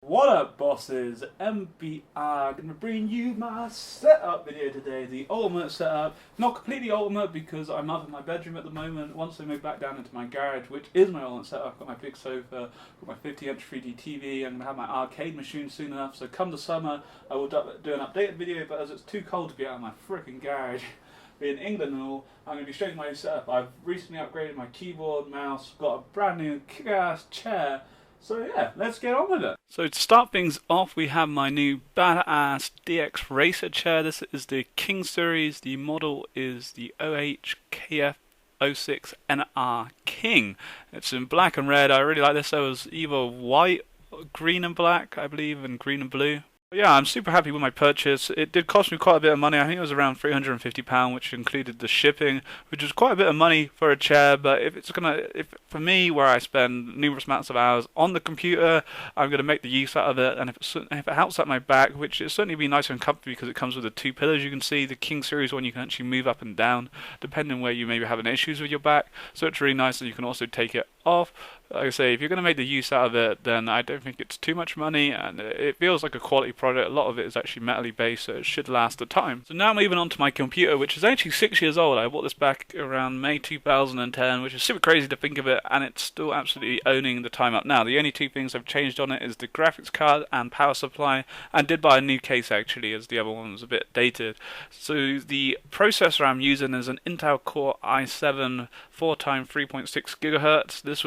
What up, bosses? MBR gonna bring you my setup video today. The ultimate setup. Not completely ultimate because I'm up in my bedroom at the moment. Once I move back down into my garage, which is my ultimate setup, I've got my big sofa, got my 50-inch 3D TV. I'm gonna have my arcade machine soon enough. So come the summer, I will do an updated video. But as it's too cold to be out of my freaking garage, being in England and all, I'm going to be showing my setup. I've recently upgraded my keyboard, mouse, got a brand new kick-ass chair. So yeah, let's get on with it. So to start things off, we have my new badass DXRacer Chair. This is the King Series. The model is the OHKF06NR King. It's in black and red. I really like this. It was either white, green and black, I believe, and green and blue. Yeah, I'm super happy with my purchase. It did cost me quite a bit of money. I think it was around £350, which included the shipping, which is quite a bit of money for a chair. But if for me, where I spend numerous amounts of hours on the computer, I'm gonna make the use out of it. And if it helps out my back, which it's certainly be nice and comfy because it comes with the two pillars. You can see the King Series one, you can actually move up and down depending on where you may be having issues with your back. So it's really nice that you can also take it off. Like I say, if you're going to make the use out of it, then I don't think it's too much money, and it feels like a quality product. A lot of it is actually metally based, so it should last a time. So now moving on to my computer, which is actually 6 years old. I bought this back around May 2010, which is super crazy to think of it, and it's still absolutely owning the time up now. The only two things I've changed on it is the graphics card and power supply, and did buy a new case actually, as the other one was a bit dated. So the processor I'm using is an Intel Core i7 4x 3.6 gigahertz. This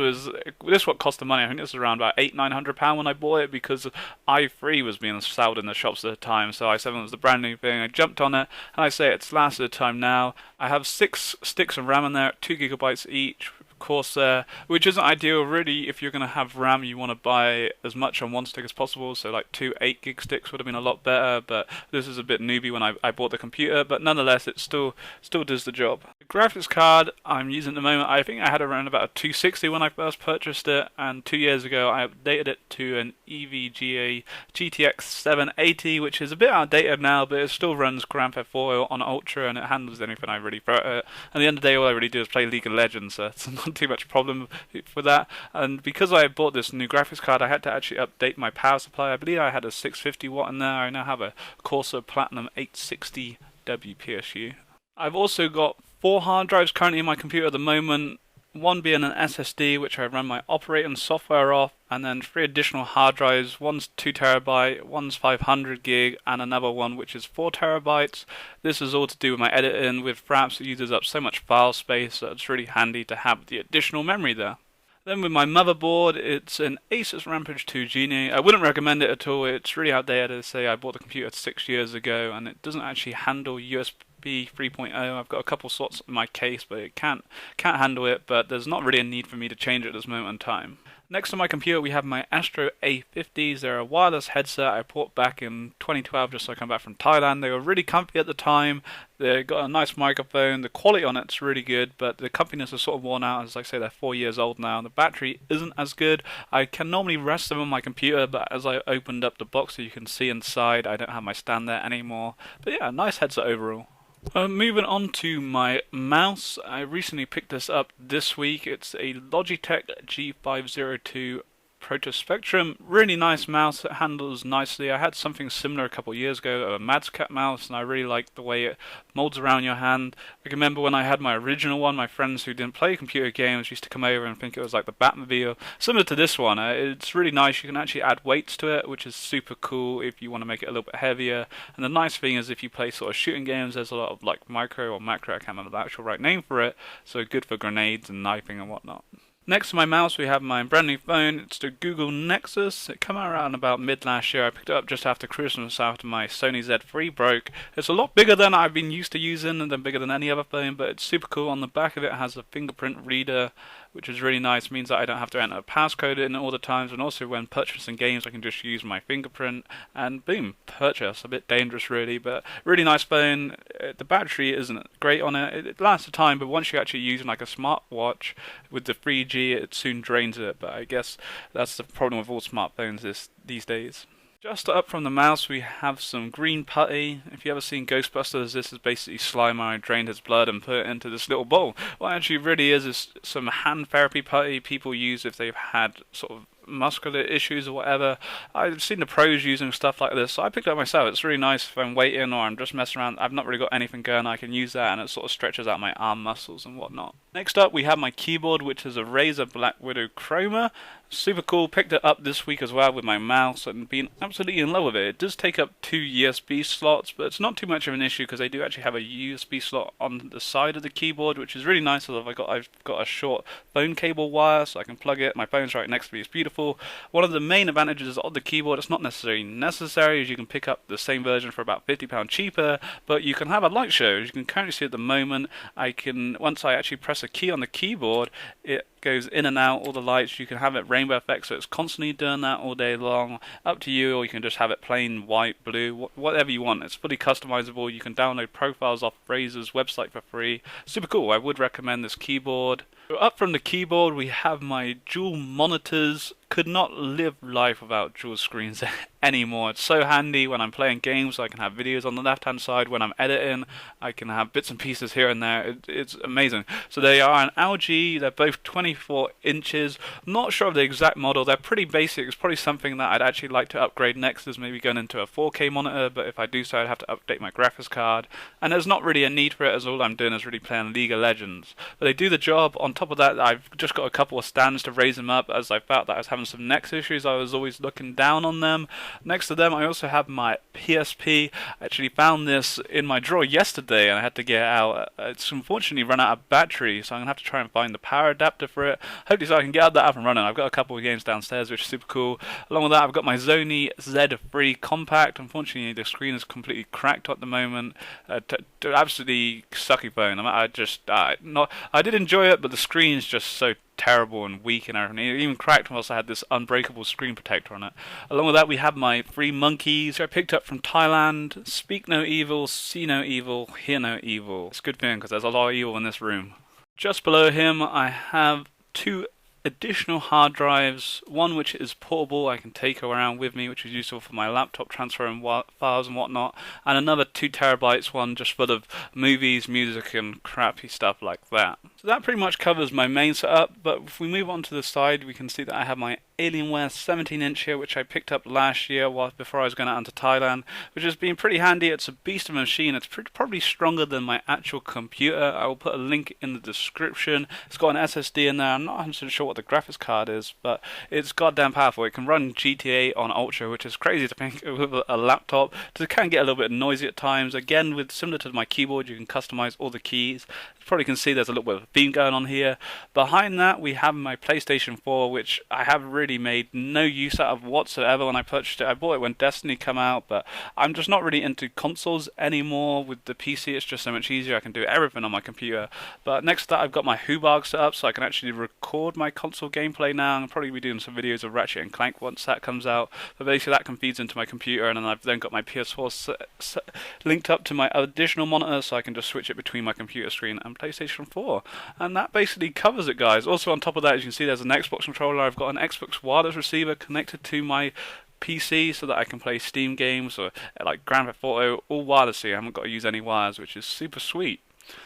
what cost the money. I think this was around about £800-900 when I bought it, because i3 was being sold in the shops at the time, so i7 was the brand new thing. I jumped on it, and I say it's lasted the time now. I have 6 sticks of RAM in there, 2 GB each. Course there, which isn't ideal really. If you're going to have RAM, you want to buy as much on one stick as possible, so like 2 8 GB sticks would have been a lot better, but this is a bit newbie when I bought the computer, but nonetheless it still does the job. The graphics card I'm using at the moment, I think I had around about a 260 when I first purchased it, and 2 years ago I updated it to an EVGA GTX 780, which is a bit outdated now, but it still runs Grand Theft Auto on Ultra, and it handles anything I really throw at it. And at the end of the day, all I really do is play League of Legends, so it's not too much problem for that. And because I bought this new graphics card, I had to actually update my power supply. I believe I had a 650 watt in there. I now have a Corsair Platinum 860 WPSU. I've also got 4 hard drives currently in my computer at the moment. One being an SSD, which I run my operating software off, and then 3 additional hard drives. One's 2 TB, one's 500 gig, and another one which is 4 TB. This is all to do with my editing. With Fraps, it uses up so much file space, so it's really handy to have the additional memory there. Then with my motherboard, it's an Asus Rampage 2 Genie. I wouldn't recommend it at all. It's really outdated. I say I bought the computer 6 years ago, and it doesn't actually handle USB 3.0. I've got a couple slots in my case, but it can't handle it. But there's not really a need for me to change it at this moment in time. Next to my computer, we have my Astro A50s. They're a wireless headset I bought back in 2012, just so I come back from Thailand. They were really comfy at the time. They got a nice microphone. The quality on it's really good, but the comfiness is sort of worn out. As I say, they're 4 years old now. The battery isn't as good. I can normally rest them on my computer, but as I opened up the box, so you can see inside, I don't have my stand there anymore. But yeah, nice headset overall. Moving on to my mouse, I recently picked this up this week. It's a Logitech G502 Proto Spectrum. Really nice mouse, it handles nicely. I had something similar a couple of years ago, a Madscat mouse, and I really liked the way it molds around your hand. I can remember when I had my original one, my friends who didn't play computer games used to come over and think it was like the Batmobile. Similar to this one, it's really nice. You can actually add weights to it, which is super cool if you want to make it a little bit heavier. And the nice thing is if you play sort of shooting games, there's a lot of like micro or macro, I can't remember the actual right name for it, so good for grenades and knifing and whatnot. Next to my mouse, we have my brand new phone. It's the Google Nexus. It came out around about mid last year. I picked it up just after Christmas after my Sony Z3 broke. It's a lot bigger than I've been used to using, and bigger than any other phone, but it's super cool. On the back of it has a fingerprint reader, which is really nice. It means that I don't have to enter a passcode in all the times, and also when purchasing games I can just use my fingerprint and boom, purchase. A bit dangerous really, but really nice phone. The battery isn't great on it. It lasts a time, but once you're actually using like a smartwatch with the 3G, it soon drains it. But I guess that's the problem with all smartphones these days. Just up from the mouse, we have some green putty. If you ever seen Ghostbusters, this is basically Slimer. I drained his blood and put it into this little bowl. What it actually really is some hand therapy putty people use if they've had sort of muscular issues or whatever. I've seen the pros using stuff like this, so I picked it up myself. It's really nice if I'm waiting or I'm just messing around. I've not really got anything going. I can use that, and it sort of stretches out my arm muscles and whatnot. Next up, we have my keyboard, which is a Razer Black Widow Chroma. Super cool. Picked it up this week as well with my mouse and been absolutely in love with it. It does take up 2 USB slots, but it's not too much of an issue because they do actually have a USB slot on the side of the keyboard, which is really nice. I've got a short phone cable wire, so I can plug it. My phone's right next to me. It's beautiful. One of the main advantages of the keyboard, it's not necessarily necessary, is you can pick up the same version for about £50 cheaper, but you can have a light show. As you can currently see at the moment, once I actually press a key on the keyboard, it goes in and out, all the lights. You can have it rainbow effect, so it's constantly doing that all day long. Up to you, or you can just have it plain white, blue, whatever you want. It's fully customizable. You can download profiles off Razer's website for free. Super cool. I would recommend this keyboard. So up from the keyboard, we have my dual monitors. Could not live life without dual screens anymore. It's so handy when I'm playing games. I can have videos on the left hand side. When I'm editing, I can have bits and pieces here and there. It's amazing. So they are an LG. They're both 24 inches. Not sure of the exact model. They're pretty basic. It's probably something that I'd actually like to upgrade next, is maybe going into a 4K monitor, but if I do so, I'd have to update my graphics card, and there's not really a need for it, as all I'm doing is really playing League of Legends. But they do the job. On top of that, I've just got a couple of stands to raise them up, as I felt that I was having some neck issues. I was always looking down on them. Next to them, I also have my PSP. I actually found this in my drawer yesterday, and I had to get it out. It's unfortunately run out of battery, so I'm going to have to try and find the power adapter for it. Hopefully so I can get that up and running. I've got a couple of games downstairs, which is super cool. Along with that, I've got my Sony Z3 Compact. Unfortunately, the screen is completely cracked at the moment. Absolutely sucky phone. I did enjoy it, but the screen is just so terrible and weak and everything. It even cracked whilst I had this unbreakable screen protector on it. Along with that, we have my 3 monkeys I picked up from Thailand. Speak no evil, see no evil, hear no evil. It's a good thing because there's a lot of evil in this room. Just below him, I have 2 additional hard drives, one which is portable, I can take around with me, which is useful for my laptop transferring files and whatnot, and another 2 terabytes one just full of movies, music and crappy stuff like that. So that pretty much covers my main setup, but if we move on to the side, we can see that I have my Alienware 17-inch here, which I picked up last year before I was going out to Thailand, which has been pretty handy. It's a beast of a machine. It's probably stronger than my actual computer. I will put a link in the description. It's got an SSD in there. I'm not 100% sure what the graphics card is, but it's goddamn powerful. It can run GTA on Ultra, which is crazy to think with a laptop. It can get a little bit noisy at times. Again, similar to my keyboard, you can customize all the keys. You probably can see there's a little bit of a theme going on here. Behind that, we have my PlayStation 4, which I have really made no use out of whatsoever when I purchased it. I bought it when Destiny came out, but I'm just not really into consoles anymore. With the PC, it's just so much easier. I can do everything on my computer. But next to that, I've got my Hubag set up, so I can actually record my console gameplay now. I'll probably be doing some videos of Ratchet and Clank once that comes out. But basically, that can feed into my computer, and then I've then got my PS4 linked up to my additional monitor, so I can just switch it between my computer screen and PlayStation 4. And that basically covers it, guys. Also, on top of that, as you can see, there's an Xbox controller. I've got an Xbox wireless receiver connected to my PC so that I can play Steam games or like Grand Theft Auto all wirelessly. I haven't got to use any wires, which is super sweet.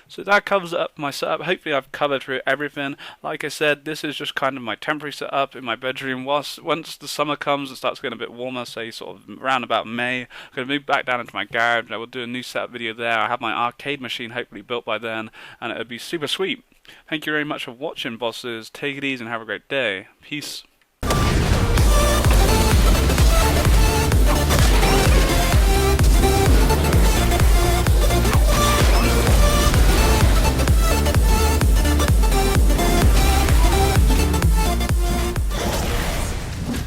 So that covers up my setup. Hopefully I've covered through everything. Like I said, this is just kind of my temporary setup in my bedroom. Once the summer comes and starts getting a bit warmer, say sort of around about May, I'm going to move back down into my garage. I will do a new setup video there. I have my arcade machine hopefully built by then, and it would be super sweet. Thank you very much for watching, bosses. Take it easy and have a great day. Peace.